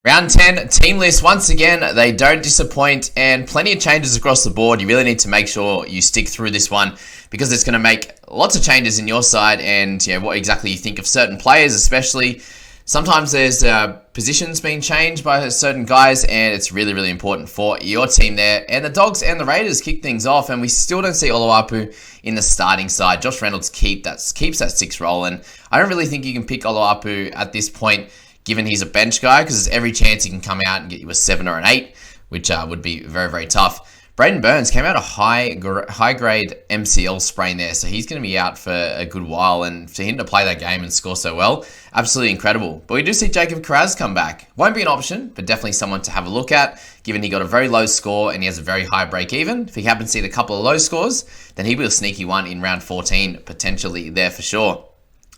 Round 10, team list. Once again, they don't disappoint and plenty of changes across the board. You really need to make sure you stick through this one because it's going to make lots of changes in your side and what exactly you think of certain players, especially. Sometimes there's positions being changed by certain guys, and it's really, really important for your team there. And the Dogs and the Raiders kick things off, and we still don't see Oluwapu in the starting side. Josh Reynolds keeps that 6 role, and I don't really think you can pick Oluwapu at this point, given he's a bench guy, because there's every chance he can come out and get you a 7 or an 8, which would be very, very tough. Braden Burns came out a high-grade MCL sprain there, so he's going to be out for a good while, and for him to play that game and score so well, absolutely incredible. But we do see Jacob Carraz come back. Won't be an option, but definitely someone to have a look at, given he got a very low score and he has a very high break-even. If he happens to see a couple of low scores, then he'll be a sneaky one in round 14, potentially there for sure.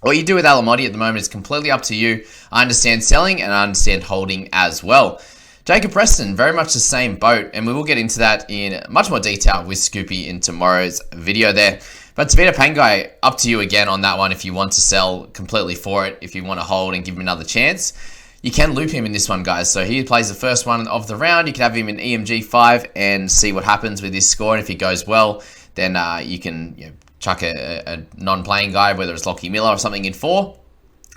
What you do with Alamotti at the moment is completely up to you. I understand selling and I understand holding as well. Jacob Preston, very much the same boat, and we will get into that in much more detail with Scoopy in tomorrow's video there. But Tavita Pangai, up to you again on that one if you want to sell completely for it. If you want to hold and give him another chance, you can loop him in this one, guys. So he plays the first one of the round. You can have him in EMG 5 and see what happens with his score. And if he goes well, then you can chuck a non-playing guy, whether it's Lockie Miller or something, in 4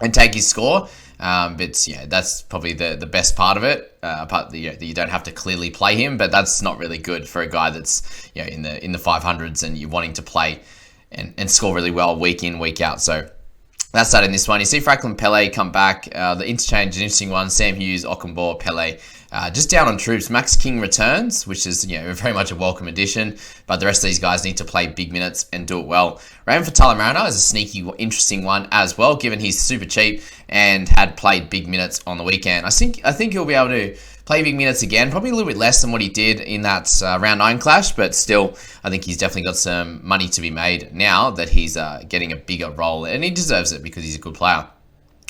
and take his score. But that's probably the best part of it. Apart that you don't have to clearly play him, but that's not really good for a guy that's in the 500s and you're wanting to play and score really well week in, week out. So that's that in this one. You see Franklin Pele come back. The interchange is an interesting one. Sam Hughes, Ockenbaugh, Pele. Just down on troops. Max King returns, which is very much a welcome addition, but the rest of these guys need to play big minutes and do it well. Raymond Fatala-Mariner is a sneaky, interesting one as well, given he's super cheap and had played big minutes on the weekend. I think he'll be able to play big minutes again, probably a little bit less than what he did in that round 9 clash, but still, I think he's definitely got some money to be made now that he's getting a bigger role, and he deserves it because he's a good player.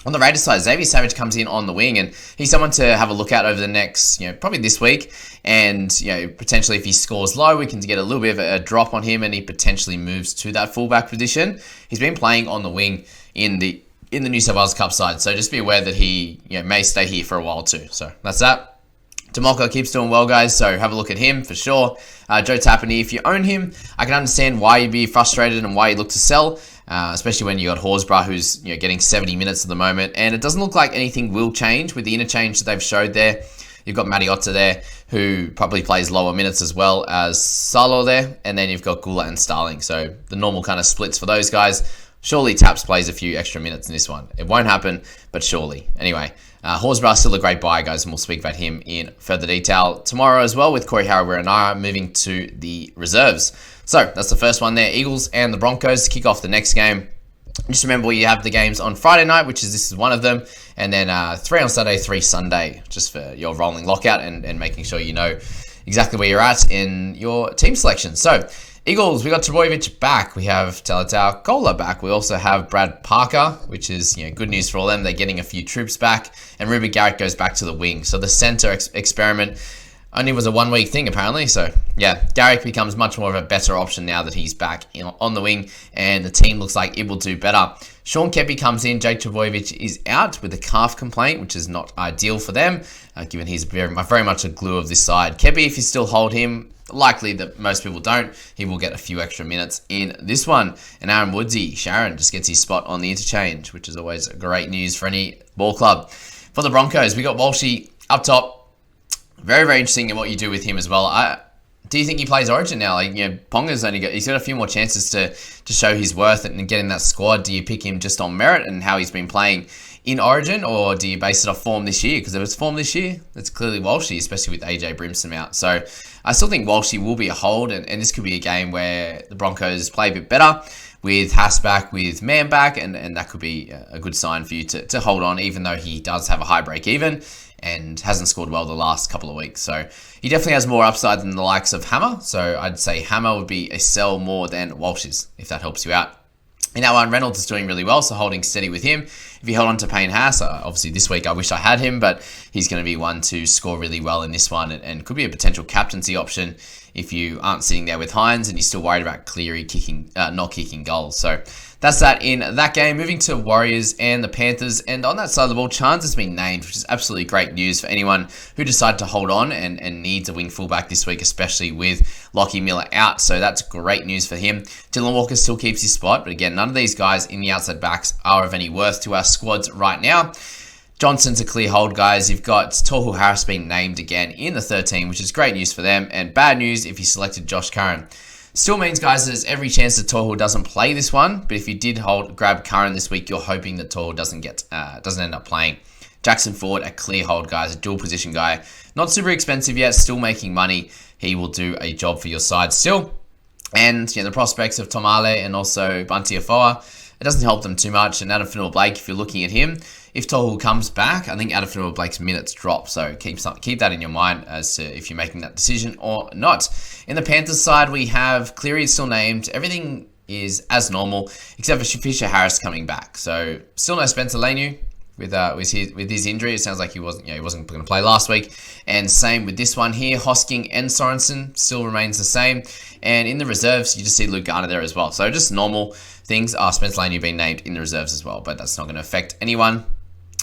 On the Raiders side, Xavier Savage comes in on the wing, and he's someone to have a look at over the next, probably this week. And, potentially if he scores low, we can get a little bit of a drop on him, and he potentially moves to that fullback position. He's been playing on the wing in the New South Wales Cup side, so just be aware that he may stay here for a while too. So that's that. Tomoko keeps doing well, guys, so have a look at him for sure. Joe Tapani, if you own him, I can understand why you'd be frustrated and why you look to sell, especially when you got Horsburgh, who's getting 70 minutes at the moment, and it doesn't look like anything will change with the interchange that they've showed there. You've got Matiotta there, who probably plays lower minutes as well as Salo there, and then you've got Gula and Starling, so the normal kind of splits for those guys. Surely Taps plays a few extra minutes in this one. It won't happen, but surely. Anyway, Horsburgh still a great buy, guys, and we'll speak about him in further detail tomorrow as well with Corey Harawira moving to the reserves. So that's the first one there. Eagles and the Broncos kick off the next game. Just remember you have the games on Friday night, this is one of them, and then 3 on Saturday, 3 Sunday, just for your rolling lockout and making sure you know exactly where you're at in your team selection. So Eagles, we got Trbojevic back. We have Talatau Kola back. We also have Brad Parker, which is good news for all them. They're getting a few troops back, and Ruben Garrick goes back to the wing. So the center experiment only was a 1-week thing apparently. So yeah, Garrick becomes much more of a better option now that he's back on the wing, and the team looks like it will do better. Sean Kepi comes in. Jake Trbojevic is out with a calf complaint, which is not ideal for them, given he's very much a glue of this side. Kepi, if you still hold him, likely that most people don't, he will get a few extra minutes in this one. And Aaron Woodsy, Sharon, just gets his spot on the interchange, which is always great news for any ball club. For the Broncos, we got Walshy up top. Very, very interesting in what you do with him as well. Do you think he plays Origin now? Ponga's he's got a few more chances to show his worth and get in that squad. Do you pick him just on merit and how he's been playing in Origin, or do you base it off form this year? Because if it's form this year, that's clearly Walshy, especially with AJ Brimson out. So I still think Walshy will be a hold, and this could be a game where the Broncos play a bit better with Haas back, with Man back, and that could be a good sign for you to hold on, even though he does have a high break even and hasn't scored well the last couple of weeks. So he definitely has more upside than the likes of Hammer. So I'd say Hammer would be a sell more than Walsh's, if that helps you out. In that one, Reynolds is doing really well, so holding steady with him. if you held on to Payne Haas, obviously this week I wish I had him, but he's going to be one to score really well in this one and could be a potential captaincy option if you aren't sitting there with Hines and you're still worried about Cleary not kicking goals. So that's that in that game. Moving to Warriors and the Panthers, and on that side of the ball, Chance has been named, which is absolutely great news for anyone who decided to hold on and needs a wing fullback this week, especially with Lockie Miller out. So that's great news for him. Dylan Walker still keeps his spot, but again, none of these guys in the outside backs are of any worth to our squads right now. Johnson's a clear hold, guys. You've got Tohu Harris being named again in the 13, which is great news for them, and bad news if you selected Josh Curran. Still means, guys, there's every chance that Tohu doesn't play this one, but if you did grab Curran this week, you're hoping that Tohu doesn't end up playing. Jackson Ford, a clear hold, guys, a dual position guy. Not super expensive yet, still making money. He will do a job for your side still. And the prospects of Tomale and also Bunty Afoa, it doesn't help them too much. And Adam Fanua-Blake, if you're looking at him, if Tohu comes back, I think Adam Fanua-Blake's minutes drop. So keep that in your mind as to if you're making that decision or not. In the Panthers side, we have Cleary still named. Everything is as normal, except for Fisher Harris coming back. So still no Spencer Leniu with his injury. It sounds like he wasn't going to play last week. And same with this one here. Hosking and Sorensen still remains the same. And in the reserves, you just see Luke Garner there as well. So just normal things. Spencer Leniu being named in the reserves as well, but that's not going to affect anyone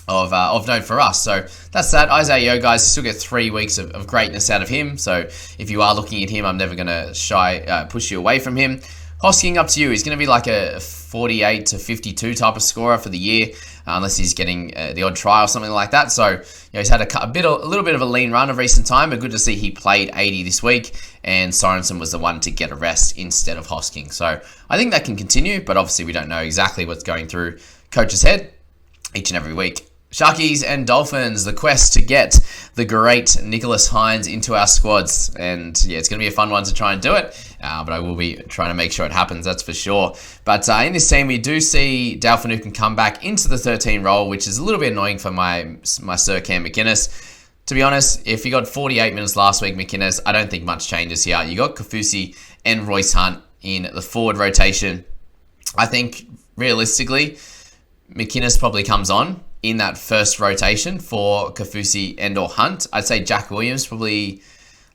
of note for us. So that's that. Isaiah Yeo, guys, still get 3 weeks of greatness out of him. So if you are looking at him, I'm never going to push you away from him. Hosking, up to you. He's going to be like a 48 to 52 type of scorer for the year, unless he's getting the odd try or something like that. So he's had a little bit of a lean run of recent time, but good to see he played 80 this week, and Sorensen was the one to get a rest instead of Hosking. So I think that can continue, but obviously we don't know exactly what's going through coach's head each and every week. Sharkies and Dolphins, the quest to get the great Nicholas Hines into our squads. And it's going to be a fun one to try and do it. But I will be trying to make sure it happens, that's for sure. But in this team, we do see Dale Finucane come back into the 13 role, which is a little bit annoying for my Sir Cam McInnes. To be honest, if you got 48 minutes last week, McInnes, I don't think much changes here. You got Kaufusi and Royce Hunt in the forward rotation. I think, realistically, McInnes probably comes on in that first rotation for Kaufusi and or Hunt. I'd say Jack Williams probably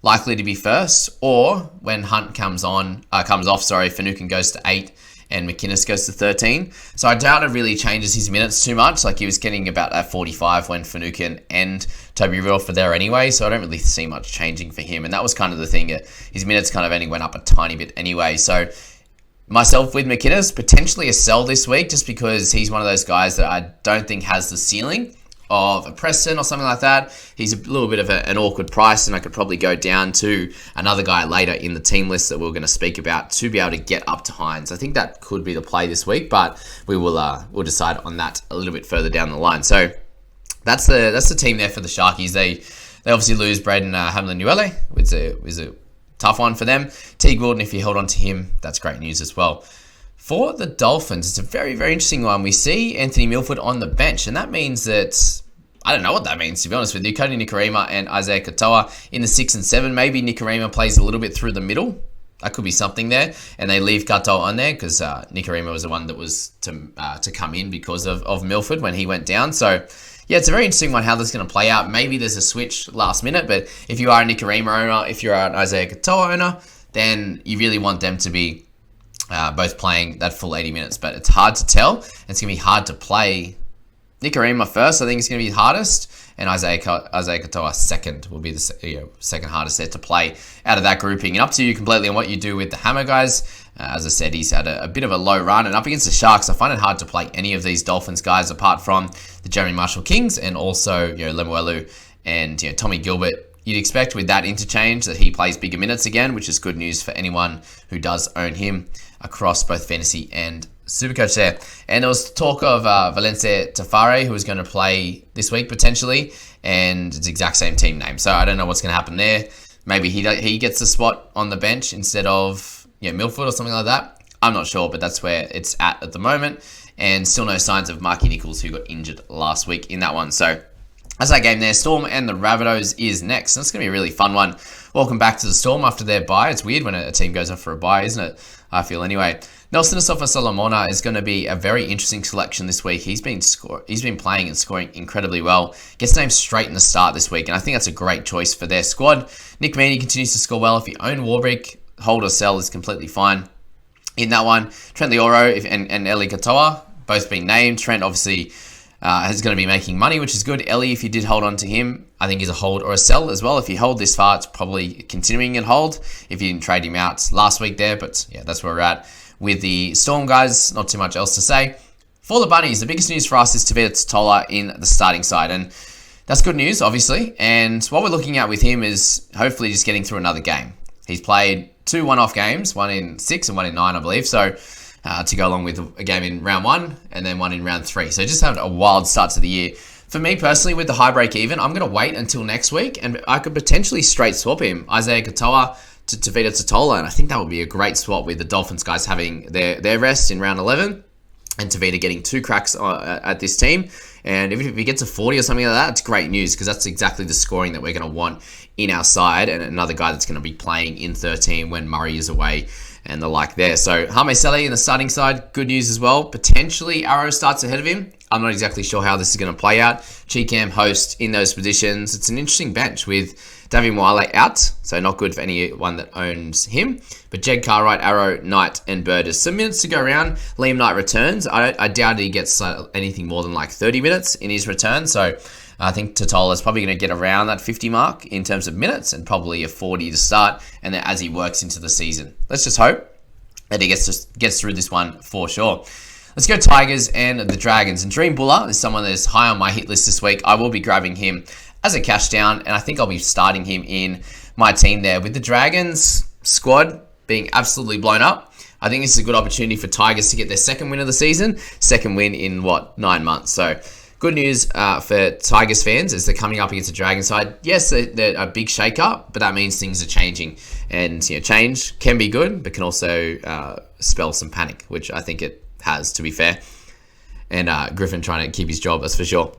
likely to be first, or when Hunt comes off, Finucane goes to 8 and McInnes goes to 13. So I doubt it really changes his minutes too much. Like, he was getting about that 45 when Finucane and Toby Riddle for there anyway, so I don't really see much changing for him. And that was kind of the thing. His minutes kind of only went up a tiny bit anyway. So myself with McInnes, potentially a sell this week, just because he's one of those guys that I don't think has the ceiling of a Preston or something like that. He's a little bit of an awkward price, and I could probably go down to another guy later in the team list that we're going to speak about to be able to get up to Hines. I think that could be the play this week, but we'll decide on that a little bit further down the line. So that's the team there for the Sharkies. They obviously lose Braden Hamlin-Uele, which is a tough one for them. Teague Wilton, if you held on to him, that's great news as well. For the Dolphins, it's a very, very interesting one. We see Anthony Milford on the bench, and that means that, I don't know what that means, to be honest with you. Cody Nikorima and Isaiah Katoa in the 6 and 7. Maybe Nikorima plays a little bit through the middle. That could be something there. And they leave Katoa on there because Nikorima was the one that was to come in because of Milford when he went down. So it's a very interesting one how this is going to play out. Maybe there's a switch last minute, but if you are a Nikorima owner, if you're an Isaiah Katoa owner, then you really want them to be both playing that full 80 minutes. But it's hard to tell. It's going to be hard to play Nikorima first. I think it's going to be the hardest. And Isaiah Katoa second will be the second hardest set to play out of that grouping. And up to you completely on what you do with the Hammer guys. As I said, he's had a bit of a low run. And up against the Sharks, I find it hard to play any of these Dolphins guys apart from the Jeremy Marshall Kings and also Lemuelu and Tommy Gilbert. You'd expect with that interchange that he plays bigger minutes again, which is good news for anyone who does own him across both fantasy and Supercoach there. And there was talk of Valencia Tafare, who was going to play this week potentially, and it's the exact same team name. So I don't know what's going to happen there. Maybe he gets the spot on the bench instead of Milford or something like that. I'm not sure, but that's where it's at the moment. And still no signs of Marky Nichols, who got injured last week in that one. So that's that game there. Storm and the Rabbitohs is next. That's going to be a really fun one. Welcome back to the Storm after their bye. It's weird when a team goes off for a bye, isn't it? I feel anyway. Nelson Asofa-Solomona is going to be a very interesting selection this week. He's been playing and scoring incredibly well. Gets named straight in the start this week, and I think that's a great choice for their squad. Nick Meaney continues to score well. If you own Warbrick, hold or sell is completely fine. In that one, Trent Leoro and Eli Katoa both been named. Trent obviously is going to be making money, which is good. Ellie, if you did hold on to him, I think is a hold or a sell as well. If you hold this far, it's probably continuing and hold if you didn't trade him out last week there. But yeah, that's where we're at with the Storm guys. Not too much else to say. For the Bunnies, the biggest news for us is Tavita Totola in the starting side. And that's good news, obviously. And what we're looking at with him is hopefully just getting through another game. He's played 2 one-off games, one in 6 and one in 9, I believe. So to go along with a game in round 1 and then one in round 3. So just having a wild start to the year. For me personally, with the high break even, I'm going to wait until next week and I could potentially straight swap him. Isaiah Katoa to Tavita Totola, and I think that would be a great swap with the Dolphins guys having their rest in round 11 and Tavita getting 2 cracks at this team. And if he gets a 40 or something like that, it's great news because that's exactly the scoring that we're going to want in our side, and another guy that's going to be playing in 13 when Murray is away and the like there. So Hame Sele in the starting side, good news as well. Potentially Arrow starts ahead of him. I'm not exactly sure how this is going to play out. Cheekham host in those positions. It's an interesting bench with Davy Moale out, so not good for anyone that owns him. But Jed Cartwright, Arrow, Knight, and Bird is some minutes to go around. Liam Knight returns. I doubt he gets anything more than like 30 minutes in his return, so I think Totola is probably going to get around that 50 mark in terms of minutes and probably a 40 to start, and then as he works into the season. Let's just hope that he gets through this one for sure. Let's go Tigers and the Dragons. And Dream Buller is someone that is high on my hit list this week. I will be grabbing him as a cash down, and I think I'll be starting him in my team there. With the Dragons squad being absolutely blown up, I think this is a good opportunity for Tigers to get their second win of the season. Second win in, 9 months. So good news for Tigers fans as they're coming up against the Dragons side. Yes, they're a big shake-up, but that means things are changing. And change can be good, but can also spell some panic, which I think it has, to be fair. And Griffin trying to keep his job, that's for sure.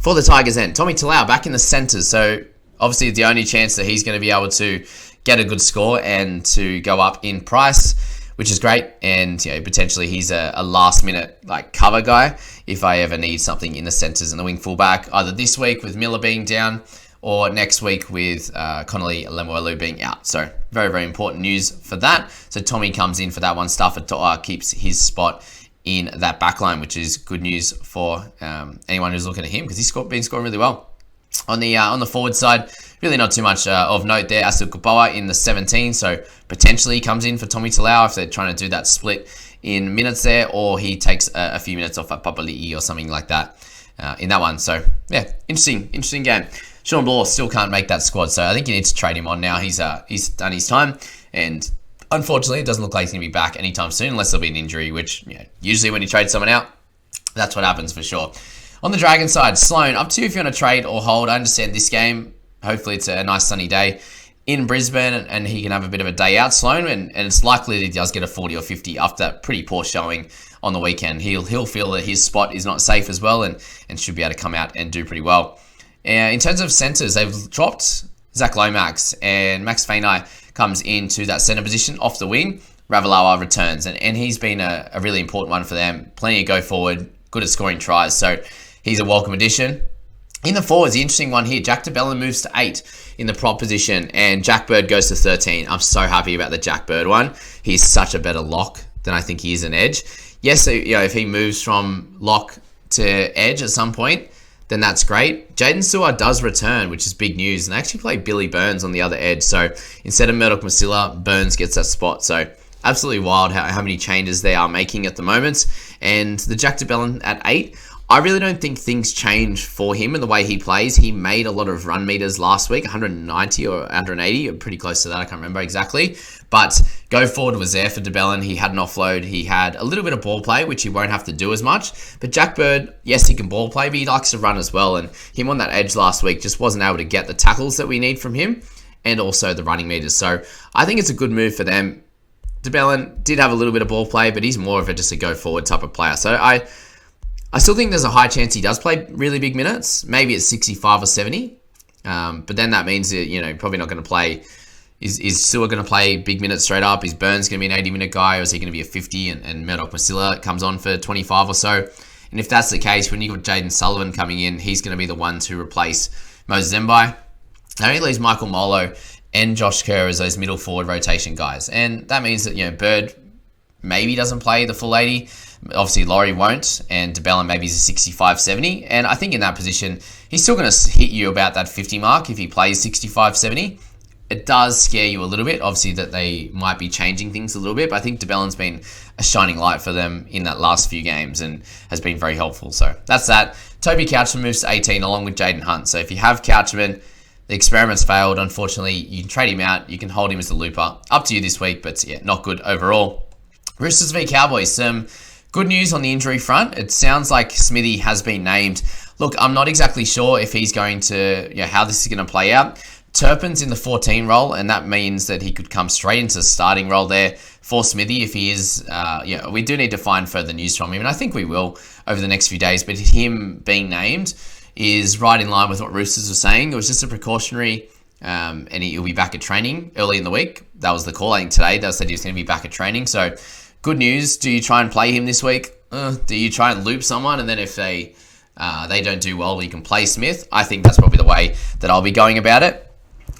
For the Tigers then, Tommy Talau back in the centres. So obviously the only chance that he's going to be able to get a good score and to go up in price, which is great. And potentially he's a last minute cover guy if I ever need something in the centres and the wing fullback, either this week with Miller being down or next week with Connolly Lemuelu being out. So very, very important news for that. So Tommy comes in for that one. Stafford keeps his spot in that backline, which is good news for anyone who's looking at him because he's been scoring really well. On the forward side, really not too much of note there. Asil Kupoa in the 17, so potentially he comes in for Tommy Talau if they're trying to do that split in minutes there, or he takes a few minutes off at Papali'i or something like that in that one. So yeah, interesting game. Sean Bloor still can't make that squad, so I think you need to trade him on now. He's done his time, and unfortunately, it doesn't look like he's going to be back anytime soon unless there'll be an injury, which usually when you trade someone out, that's what happens for sure. On the Dragon side, Sloan, up to you if you want to trade or hold. I understand this game. Hopefully it's a nice sunny day in Brisbane and he can have a bit of a day out, Sloan, and it's likely that he does get a 40 or 50 after that pretty poor showing on the weekend. He'll feel that his spot is not safe as well and should be able to come out and do pretty well. In terms of centres, they've dropped Zach Lomax and Max Fainai comes into that centre position off the wing. Ravalawa returns and he's been a really important one for them. Plenty of go forward, good at scoring tries, so he's a welcome addition. In the forwards, the interesting one here, Jack de Belin moves to 8 in the prop position and Jack Bird goes to 13. I'm so happy about the Jack Bird one. He's such a better lock than I think he is an edge. Yes, so, if he moves from lock to edge at some point, then that's great. Jaden Sewer does return, which is big news, and they actually play Billy Burns on the other edge. So instead of Murdoch Masilla, Burns gets that spot. So absolutely wild how many changes they are making at the moment. And the Jack de Belin at 8, I really don't think things change for him in the way he plays. He made a lot of run meters last week, 190 or 180, or pretty close to that, I can't remember exactly. But go forward was there for de Belin. He had an offload. He had a little bit of ball play, which he won't have to do as much. But Jack Bird, yes, he can ball play, but he likes to run as well. And him on that edge last week just wasn't able to get the tackles that we need from him and also the running meters. So I think it's a good move for them. De Belin did have a little bit of ball play, but he's more of just a go forward type of player. So I still think there's a high chance he does play really big minutes. Maybe it's 65 or 70. But then that means that, probably not going to play, Is Sewer going to play big minutes straight up? Is Burns going to be an 80-minute guy, or is he going to be a 50 and Murdoch-Masila comes on for 25 or so? And if that's the case, when you've got Jaden Sullivan coming in, he's going to be the one to replace Moses Zembai. That only leaves Michael Molo and Josh Kerr as those middle forward rotation guys. And that means that, Bird maybe doesn't play the full 80. Obviously, Laurie won't, and DeBellin maybe is a 65-70. And I think in that position, he's still going to hit you about that 50 mark if he plays 65-70. It does scare you a little bit, obviously, that they might be changing things a little bit, but I think DeBellin's been a shining light for them in that last few games and has been very helpful. So that's that. Toby Couchman moves to 18 along with Jaden Hunt. So if you have Couchman, the experiment's failed. Unfortunately, you can trade him out. You can hold him as the looper. Up to you this week, but yeah, not good overall. Roosters v Cowboys. Some good news on the injury front. It sounds like Smithy has been named. Look, I'm not exactly sure if he's going to, how this is going to play out. Turpin's in the 14 role, and that means that he could come straight into the starting role there for Smithy if he is. We do need to find further news from him, and I think we will over the next few days. But him being named is right in line with what Roosters were saying. It was just a precautionary, and he'll be back at training early in the week. That was the call. I think today they said he was going to be back at training. So good news. Do you try and play him this week? Do you try and loop someone, and then if they don't do well, you can play Smith? I think that's probably the way that I'll be going about it.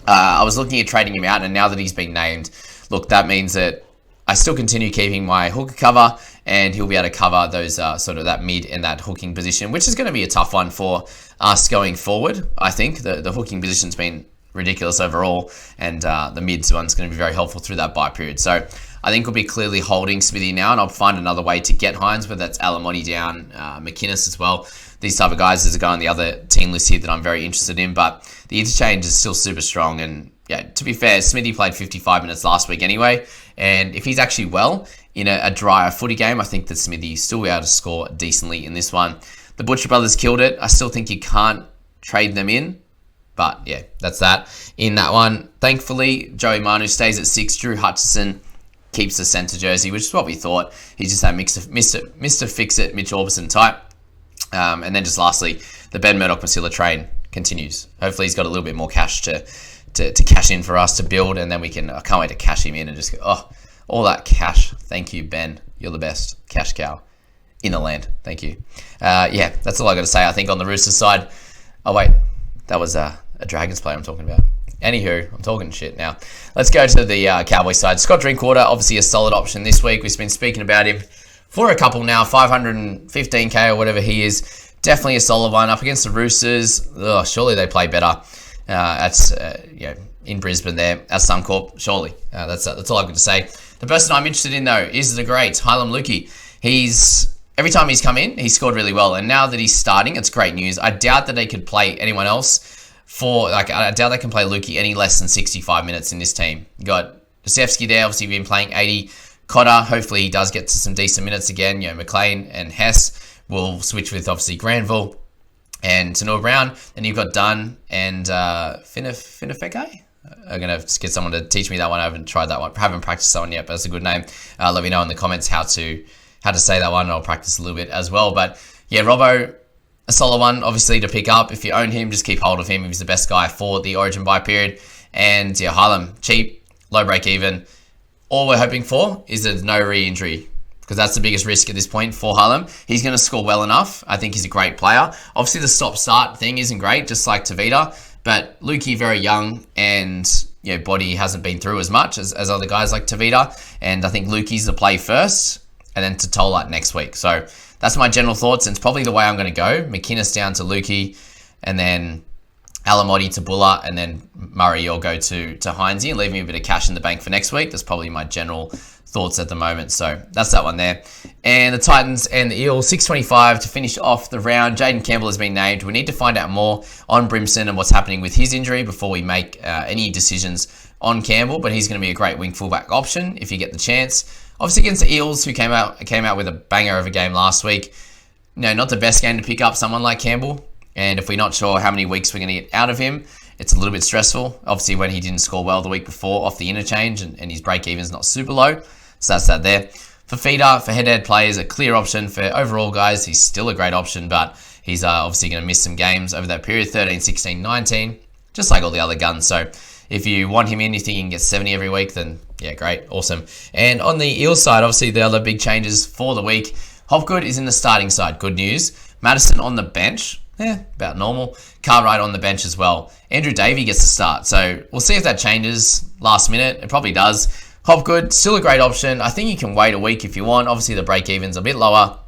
I was looking at trading him out, and now that he's been named, look, that means that I still continue keeping my hooker cover, and he'll be able to cover those sort of that mid and that hooking position, which is going to be a tough one for us going forward. I think the hooking position's been ridiculous overall, and the mids one's going to be very helpful through that bye period. So I think we'll be clearly holding Smithy now, and I'll find another way to get Hines, whether that's Alamotti down, McInnes as well. These type of guys, there's a guy on the other team list here that I'm very interested in, but the interchange is still super strong. And yeah, to be fair, Smithy played 55 minutes last week anyway, and if he's actually well in a drier footy game, I think that Smithy still will be able to score decently in this one. The Butcher brothers killed it. I still think you can't trade them in, but yeah, that's that in that one. Thankfully, Joey Manu stays at 6. Drew Hutchison keeps the centre jersey, which is what we thought. He's just that Mr. Fix-It, Mitch Orbison type. And then just lastly, the Ben Murdoch-Masila train continues. Hopefully he's got a little bit more cash to cash in for us to build, and then I can't wait to cash him in and just go, all that cash. Thank you, Ben. You're the best cash cow in the land. Thank you. That's all I got to say, I think, on the Roosters side. Oh, wait. That was a Dragons player I'm talking about. Anywho, I'm talking shit now. Let's go to the Cowboys side. Scott Drinkwater, obviously a solid option this week. We've been speaking about him for a couple now, 515k or whatever he is. Definitely a solid one. Up against the Roosters, surely they play better. In Brisbane there at Suncorp, surely. That's all I've got to say. The person I'm interested in, though, is the great Hylam Lukey. Every time he's come in, he's scored really well. And now that he's starting, it's great news. I doubt that they could play anyone else I doubt they can play Lukey any less than 65 minutes in this team. You got Josefsky there, obviously been playing 80. Cotter, hopefully he does get to some decent minutes again. McLean and Hess will switch with, obviously, Granville and Tanur Brown. Then you've got Dunn and Finafeke. I'm going to get someone to teach me that one. I haven't tried that one. I haven't practiced that one yet, but that's a good name. Let me know in the comments how to say that one, and I'll practice a little bit as well. But yeah, Robbo, a solid one, obviously, to pick up. If you own him, just keep hold of him. He's the best guy for the Origin bye period. And yeah, Hylam, cheap, low break even. All we're hoping for is there's no re-injury, because that's the biggest risk at this point for Hylam. He's going to score well enough. I think he's a great player. Obviously, the stop-start thing isn't great, just like Tavita. But Lukey, very young, and body hasn't been through as much as other guys like Tavita. And I think Lukey's the play first, and then Totola next week. So that's my general thoughts, and it's probably the way I'm going to go. McInnes down to Lukey, and then Alamotti to Buller, and then Murray will go to Heinze and leave me a bit of cash in the bank for next week. That's probably my general thoughts at the moment. So that's that one there. And the Titans and the Eels, 625 to finish off the round. Jaden Campbell has been named. We need to find out more on Brimson and what's happening with his injury before we make any decisions on Campbell, but he's going to be a great wing fullback option if you get the chance. Obviously against the Eels, who came out with a banger of a game last week. Not the best game to pick up someone like Campbell. And if we're not sure how many weeks we're going to get out of him, it's a little bit stressful. Obviously, when he didn't score well the week before off the interchange, and his break-even is not super low. So that's that there. For feeder, for head-to-head players, a clear option. For overall guys, he's still a great option, but he's obviously going to miss some games over that period, 13, 16, 19, just like all the other guns. So if you want him in, you think he can get 70 every week, then yeah, great, awesome. And on the Eels side, obviously the other big changes for the week, Hopgood is in the starting side, good news. Madison on the bench, about normal. Cartwright on the bench as well. Andrew Davey gets to start, so we'll see if that changes last minute. It probably does. Hopgood, still a great option. I think you can wait a week if you want. Obviously the break-even's a bit lower,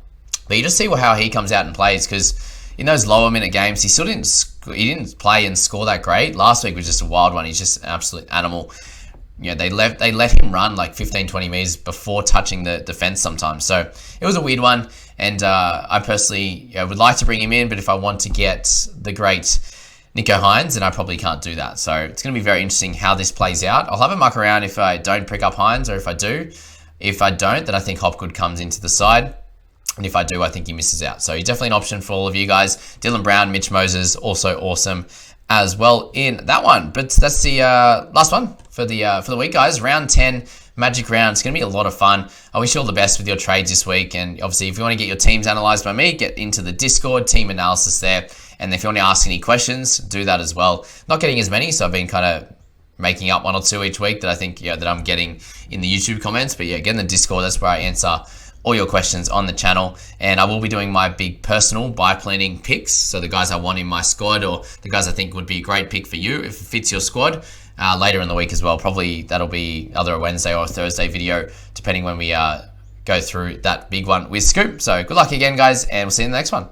but you just see how he comes out and plays, because in those lower minute games, he didn't play and score that great. Last week was just a wild one. He's just an absolute animal. They let him run like 15, 20 meters before touching the defense sometimes. So it was a weird one. And I personally would like to bring him in, but if I want to get the great Nico Hines, then I probably can't do that. So it's going to be very interesting how this plays out. I'll have a muck around if I don't pick up Hines, or if I do. If I don't, then I think Hopgood comes into the side. And if I do, I think he misses out. So he's definitely an option for all of you guys. Dylan Brown, Mitch Moses, also awesome as well in that one. But that's the last one for the week, guys. Round 10, Magic Round. It's going to be a lot of fun. I wish you all the best with your trades this week. And obviously, if you want to get your teams analyzed by me, get into the Discord, team analysis there. And if you want to ask any questions, do that as well. Not getting as many, so I've been kind of making up one or two each week that I think that I'm getting in the YouTube comments. But yeah, get in the Discord. That's where I answer all your questions on the channel. And I will be doing my big personal buy planning picks. So the guys I want in my squad, or the guys I think would be a great pick for you if it fits your squad, later in the week as well. Probably that'll be either a Wednesday or a Thursday video, depending when we go through that big one with Scoop. So good luck again, guys, and we'll see you in the next one.